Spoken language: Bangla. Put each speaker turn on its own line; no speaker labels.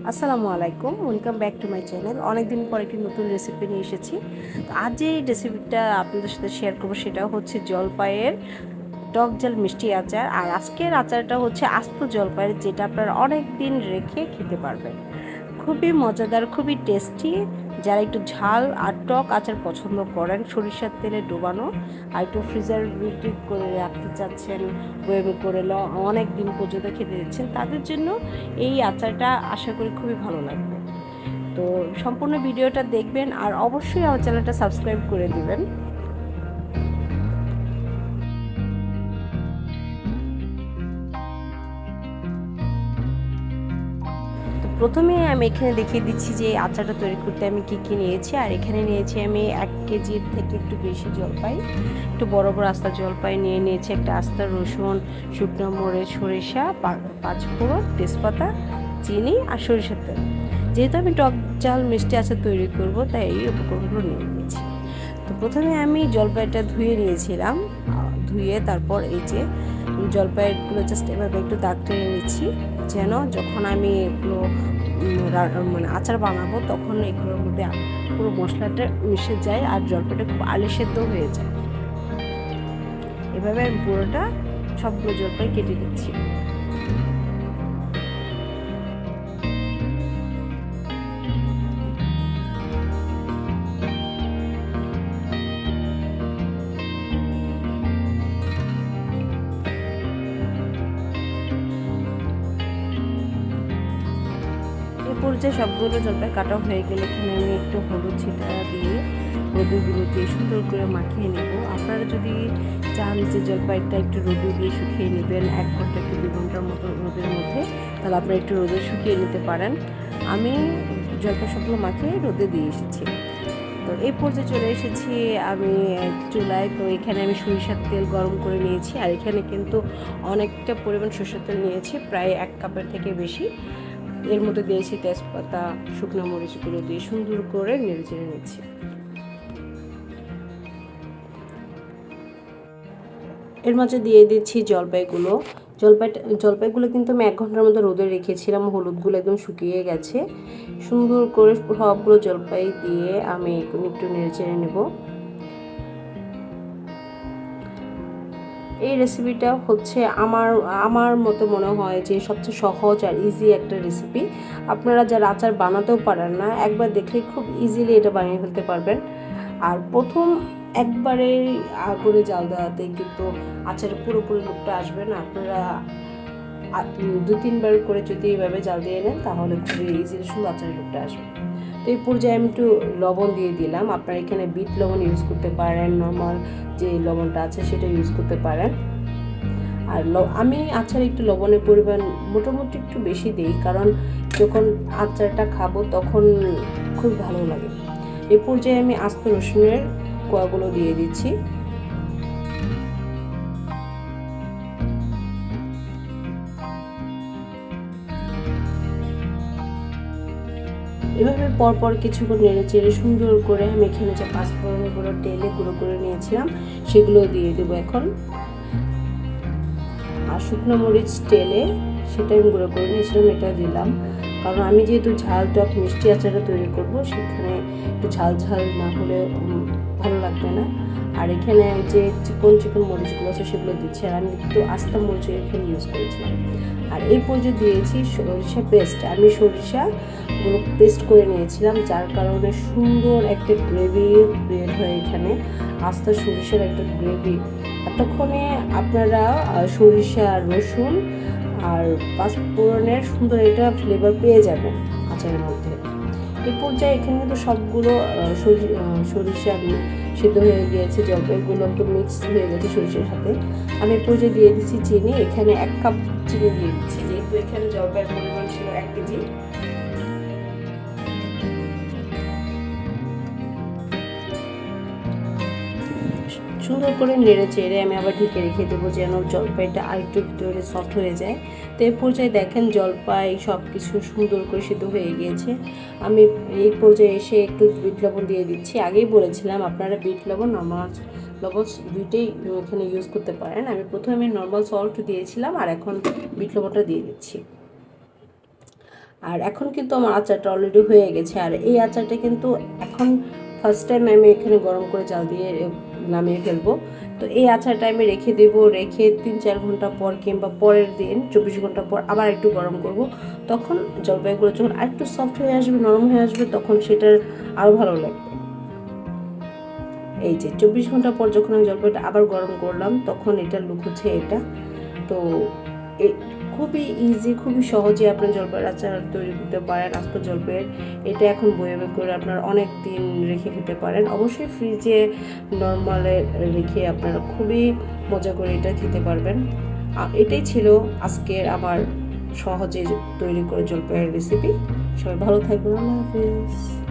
আসসালামু আলাইকুম, welcome back to my channel. অনেকদিন পর একটি নতুন রেসিপি নিয়ে এসেছি। তো আজ যে রেসিপিটা আপনাদের সাথে শেয়ার করবো সেটা হচ্ছে জলপাইয়ের টক ঝাল মিষ্টি আচার। আর আজকের আচারটা হচ্ছে আস্ত জলপাইয়ের, যেটা আপনারা অনেক দিন রেখে খেতে পারবেন। খুবই মজাদার, খুবই টেস্টি। যারা একটু ঝাল আর টক আচার পছন্দ করেন, সরিষার তেলে ডোবানো আর একটু প্রিজারভেটিভ করে রাখতে চাচ্ছেন, বয়মে করে অনেক দিন পর্যন্ত খেতে দিচ্ছেন, তাদের জন্য এই আচারটা আশা করি খুবই ভালো লাগবে। তো সম্পূর্ণ ভিডিওটা দেখবেন আর অবশ্যই আমার চ্যানেলটা সাবস্ক্রাইব করে দিবেন। প্রথমে আমি এখানে দেখিয়ে দিচ্ছি যে আচারটা তৈরি করতে আমি কি নিয়েছি। আর এখানে নিয়েছি আমি 1 কেজির থেকে একটু বেশি জলপাই, একটু বড় বড় আস্তা জলপাই নিয়ে নিয়েছি, একটা আস্তা রসুন, শুকনো মরিচ, সরিষা, পাঁচফোড়ন, তেজপাতা, চিনি আর সরিষার তেল। যেহেতু আমি টক ঝাল মিষ্টি আচার তৈরি করব, তাই এই উপকরণগুলো নিয়ে নিয়েছি। তো প্রথমে আমি জলপাইটা ধুয়ে নিয়েছিলাম, ধুয়ে তারপর এই যে জলপাইগুলো জাস্ট এভাবে একটু দাগ টেনে নিচ্ছি, যেন যখন আমি এগুলো মানে আচার বানাবো তখন এগুলোর মধ্যে পুরো মশলাটা মিশে যায় আর জলপাইটা খুব আলে সেদ্ধ হয়ে যায়। এভাবে আমি পুরোটা সবগুলো জলপাই কেটে দিচ্ছি। এই পর্যায়ে সবগুলো জলপাই কাটা হয়ে গেলে এখানে আমি একটু হলুদ ছিটা দিয়ে রোদে দিয়ে সুন্দর করে মাখিয়ে নেব। আপনারা যদি চান যে জলপাইটা একটু রোদে দিয়ে শুকিয়ে নেবেন 1 ঘন্টা কি 2 ঘন্টার মতো রোদের মধ্যে, তাহলে আপনারা একটু রোদে শুকিয়ে নিতে পারেন। আমি জলপাই সবগুলো মাখিয়ে রোদে দিয়ে এসেছি। তো এই পর্যায়ে চলে এসেছি আমি চুলায়। তো এখানে আমি সরিষার তেল গরম করে নিয়েছি, আর এখানে কিন্তু অনেকটা পরিমাণ সরিষার তেল নিয়েছি, প্রায় 1 কাপের থেকে বেশি। এর মধ্যে দিয়েছি তেজপাতা, শুকনো মরিচগুলো দিয়ে সুন্দর করে নেড়ে চেড়ে নিচ্ছি। এর মাঝে দিয়ে দিচ্ছি জলপাইগুলো কিন্তু আমি 1 ঘন্টার মধ্যে রোদে রেখেছিলাম, হলুদগুলো একদম শুকিয়ে গেছে। সুন্দর করে সবগুলো জলপাই দিয়ে আমি একটু নেড়ে চেড়ে নেব। এই রেসিপিটা হচ্ছে আমার মতো মনে হয় যে সবচেয়ে সহজ আর ইজি একটা রেসিপি। আপনারা যারা আচার বানাতেও পারেন না, একবার দেখলে খুব ইজিলি এটা বানিয়ে ফেলতে পারবেন। আর প্রথম একবারে আগুনে জাল দেওয়াতে কিন্তু আচারের পুরোপুরি লুকটা আসবে না। আপনারা 2-3 বার করে যদি এইভাবে জাল দিয়ে নেন, তাহলে খুবই ইজিলি শুধু আচারের লুকটা আসবে। তো এই পর্যায়ে আমি একটু লবণ দিয়ে দিলাম। আপনারা এখানে বিট লবণ ইউজ করতে পারেন, নর্মাল যে লবণটা আছে সেটা ইউজ করতে পারেন। আর আমি আচারে একটু লবণের পরিমাণ মোটামুটি একটু বেশি দিই, কারণ যখন আচারটা খাবো তখন খুব ভালো লাগে। এই পর্যায়ে আমি আস্ত রসুনের কোয়াগুলো দিয়ে দিচ্ছি। এভাবে পরপর কিছুক্ষণ নেড়ে চেড়ে সুন্দর করে আমি এখানে যে পাঁচফোড়নগুলো তেলে গুঁড়ো করে নিয়েছিলাম সেগুলো দিয়ে দেবো এখন। আর শুকনো মরিচ তেলে সেটা আমি গুঁড়ো করে নিয়েছিলাম, এটা দিলাম, কারণ আমি যেহেতু ঝাল টক মিষ্টি আচারটা তৈরি করব, সেখানে একটু ঝাল ঝাল না হলে ভালো লাগবে না। আর এখানে যে চিকন মরিচগুলো আছে সেগুলো দিচ্ছি, আর আমি একটু আস্তা মরিচ এখানে ইউজ করেছিলাম। আর এই পর্যায়ে দিয়েছি সরিষা পেস্ট। আমি সরিষাগুলো পেস্ট করে নিয়েছিলাম, যার কারণে সুন্দর একটা গ্রেভি ক্রিয়েট হয় এখানে, আস্তা সরিষার একটা গ্রেভি। এতক্ষণে আপনারা সরিষা, রসুন আর পাঁচফোড়নের সুন্দর একটা ফ্লেভার পেয়ে যাবেন আচারের মধ্যে। এই পর্যায়ে এখানে কিন্তু সবগুলো সরিষা সিদ্ধ হয়ে গিয়েছে, জলপাইগুলো একটু মিক্স হয়ে গেছে সরিষার সাথে। আমি এই পর্যায়ে দিয়ে দিচ্ছি চিনি। এখানে 1 কাপ চিনি দিয়ে দিচ্ছি, যেহেতু এখানে জলপাইয়ের পরিমাণ ছিল 1 কেজি। সুন্দর করে নেড়ে চেড়ে আমি আবার ঢেকে রেখে দেবো, যেন জলপাইটা আরেকটু ভিতরে সফট হয়ে যায়। তো এই পর্যায়ে দেখেন জলপাই সব কিছু সুন্দর করে সিদ্ধ হয়ে গিয়েছে। আমি এই পর্যায়ে এসে একটু বিট লবণ দিয়ে দিচ্ছি। আগেই বলেছিলাম আপনারা বিট লবণ, নর্মাল লবণ দুইটাই এখানে ইউজ করতে পারেন। আমি প্রথমে নর্মাল সল্ট দিয়েছিলাম, আর এখন বিট লবণটা দিয়ে দিচ্ছি। আর এখন কিন্তু আমার আচারটা অলরেডি হয়ে গেছে। আর এই আচারটা কিন্তু এখন ফার্স্ট টাইম আমি এখানে গরম করে জাল দিয়ে নামিয়ে ফেলবো। তো এই আচারটা আমি রেখে দেবো, রেখে 3-4 ঘন্টা পর কিংবা পরের দিন 24 ঘন্টা পর আবার একটু গরম করব। তখন জলপাইগুলো যখন আরেকটু সফট হয়ে আসবে, নরম হয়ে আসবে, তখন সেটার আরও ভালো লাগবে। এই যে 24 ঘন্টা পর যখন আমি জলপাইটা আবার গরম করলাম, তখন এটার লুক হচ্ছে এটা। তো খুবই ইজি, খুবই সহজে আপনার জলপাইয়ের আচার তৈরি করতে পারেন। আস্ত জলপাইয়ের এটা এখন বয়ামে করে আপনার অনেক দিন রেখে খেতে পারেন। অবশ্যই ফ্রিজে নর্মালে রেখে আপনারা খুবই মজা করে এটা খেতে পারবেন। এটাই ছিল আজকের আমার সহজে তৈরি করে জলপাইয়ের রেসিপি। সবাই ভালো থাকবেন, আল্লাহ হাফিজ।